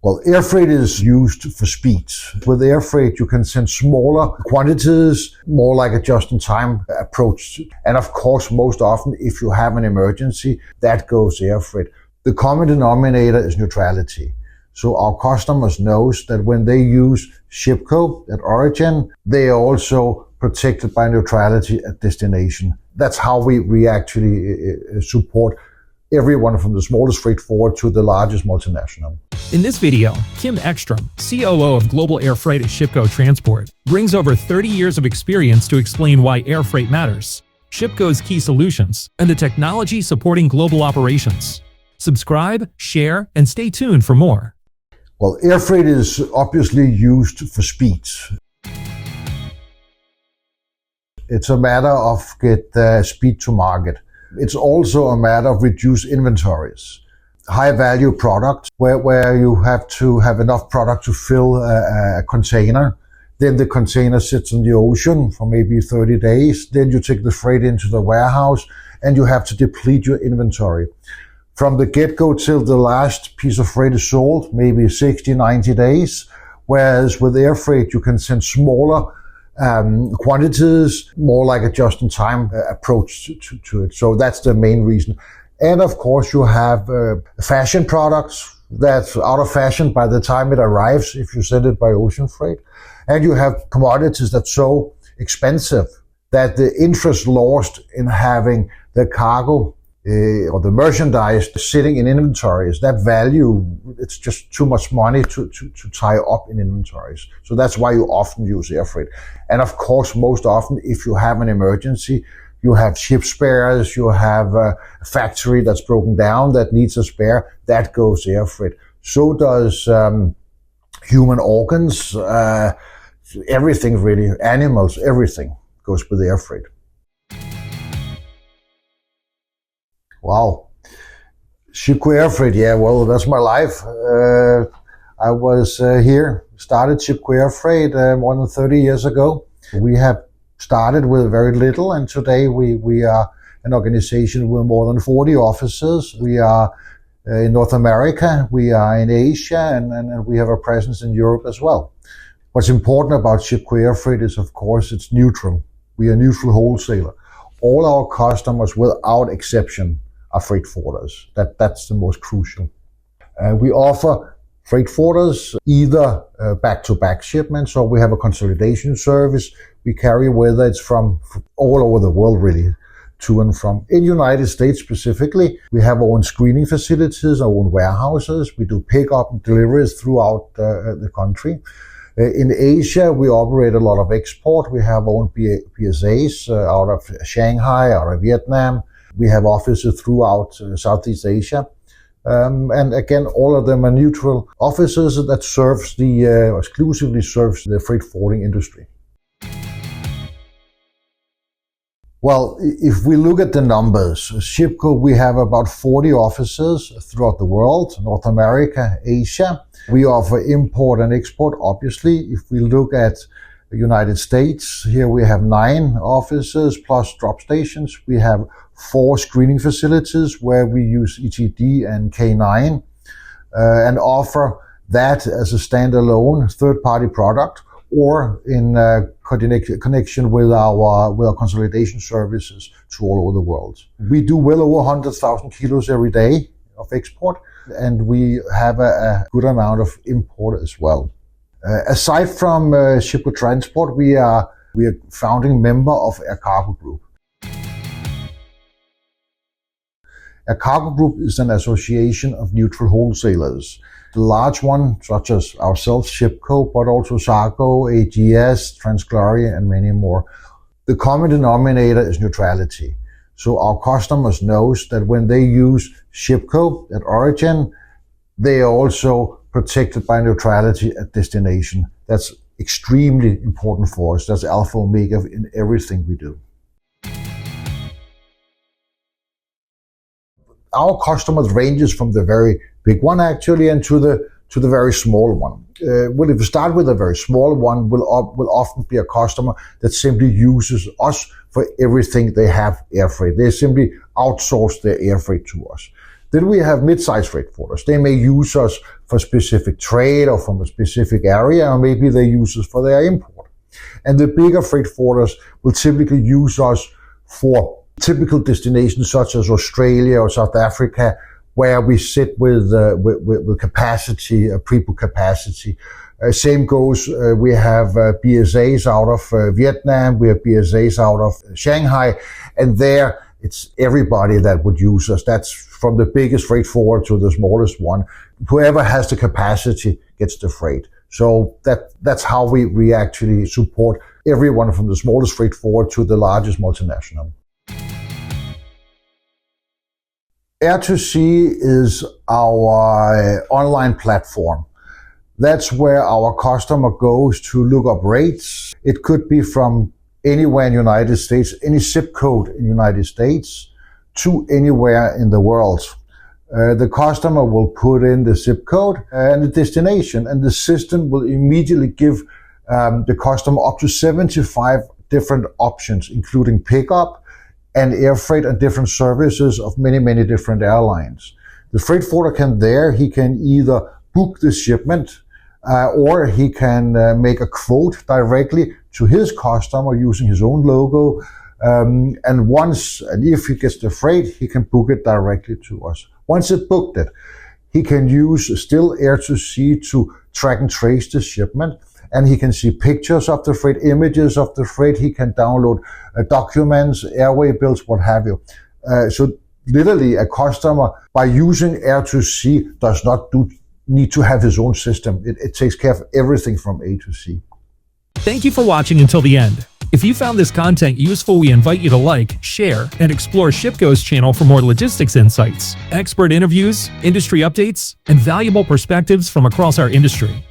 Well, air freight is used for speed. With air freight, you can send smaller quantities, more like a just-in-time approach. And of course, most often, if you have an emergency, that goes air freight. The common denominator is neutrality. So our customers knows that when they use Shipco at origin, they are also protected by neutrality at destination. That's how we actually support everyone from the smallest freight forward to the largest multinational. In this video, Kim Ekstroem, COO of Global Air Freight at Shipco Transport, brings over 30 years of experience to explain why air freight matters, Shipco's key solutions, and the technology supporting global operations. Subscribe, share, and stay tuned for more. Well, air freight is obviously used for speed. It's a matter of get speed to market. It's also a matter of reduce inventories. High value products where you have to have enough product to fill a container. Then the container sits in the ocean for maybe 30 days. Then you take the freight into the warehouse and you have to deplete your inventory. From the get-go till the last piece of freight is sold, maybe 60, 90 days. Whereas with air freight, you can send smaller quantities, more like a just-in-time approach to it. So that's the main reason. And of course, you have fashion products that's out of fashion by the time it arrives if you send it by ocean freight. And you have commodities that's so expensive that the interest lost in having the cargo or the merchandise sitting in inventories, that value, it's just too much money to tie up in inventories. So that's why you often use air freight. And of course, most often, if you have an emergency, you have ship spares, you have a factory that's broken down that needs a spare, that goes air freight. So does human organs, everything really, animals, everything goes with air freight. Wow. Shipco Airfreight, yeah, well, that's my life. I was here, started Shipco Airfreight more than 30 years ago. We have started with very little, and today we are an organization with more than 40 offices. We are in North America, we are in Asia, and we have a presence in Europe as well. What's important about Shipco Airfreight is, of course, it's neutral. We are a neutral wholesaler. All our customers, without exception, are freight forwarders. That's the most crucial. We offer freight forwarders either back-to-back shipments, or we have a consolidation service we carry, whether it's from all over the world really, to and from. In the United States specifically, we have our own screening facilities, our own warehouses. We do pick-up and deliveries throughout the country. In Asia, we operate a lot of export. We have our own PSAs out of Shanghai, out of Vietnam. We have offices throughout Southeast Asia. And again, all of them are neutral offices that exclusively serves the freight forwarding industry. Well, if we look at the numbers, Shipco, we have about 40 offices throughout the world, North America, Asia. We offer import and export, obviously. If we look at the United States, here we have 9 offices plus drop stations. We have 4 screening facilities where we use ETD and K9 and offer that as a standalone third-party product or in connection with our consolidation services to all over the world. We do well over 100,000 kilos every day of export, and we have a good amount of import as well. Aside from Shipco Transport, we are founding member of AirCargo Group. AirCargo Group is an association of neutral wholesalers. The large one, such as ourselves, Shipco, but also Sargo, AGS, Transgloria, and many more. The common denominator is neutrality. So our customers knows that when they use Shipco at origin, they are also protected by neutrality at destination. That's extremely important for us. That's alpha omega in everything we do. Our customers ranges from the very big one actually and to the very small one. Well, if we start with a very small one, will often be a customer that simply uses us for everything they have air freight. They simply outsource their air freight to us. Then we have mid-size freight forwarders. They may use us for specific trade or from a specific area, or maybe they use us for their import. And the bigger freight forwarders will typically use us for typical destinations such as Australia or South Africa, where we sit with capacity, pre-book capacity. Same goes, we have BSAs out of Vietnam, we have BSAs out of Shanghai, and there it's everybody that would use us. That's from the biggest freight forwarder to the smallest one. Whoever has the capacity gets the freight. So that's how we actually support everyone from the smallest freight forwarder to the largest multinational. Air2C is our online platform. That's where our customer goes to look up rates. It could be from anywhere in the United States, any zip code in the United States, to anywhere in the world. The customer will put in the zip code and the destination, and the system will immediately give the customer up to 75 different options, including pickup and air freight and different services of many, many different airlines. The freight forwarder he can either book the shipment or he can make a quote directly to his customer using his own logo. And if he gets the freight, he can book it directly to us. Once he booked it, he can use still Air2C to track and trace the shipment. And he can see pictures of the freight, images of the freight. He can download documents, airway bills, what have you. So literally a customer, by using Air2C, does not need to have his own system. It takes care of everything from A to Z. Thank you for watching until the end. If you found this content useful, we invite you to like, share, and explore Shipco's channel for more logistics insights, expert interviews, industry updates, and valuable perspectives from across our industry.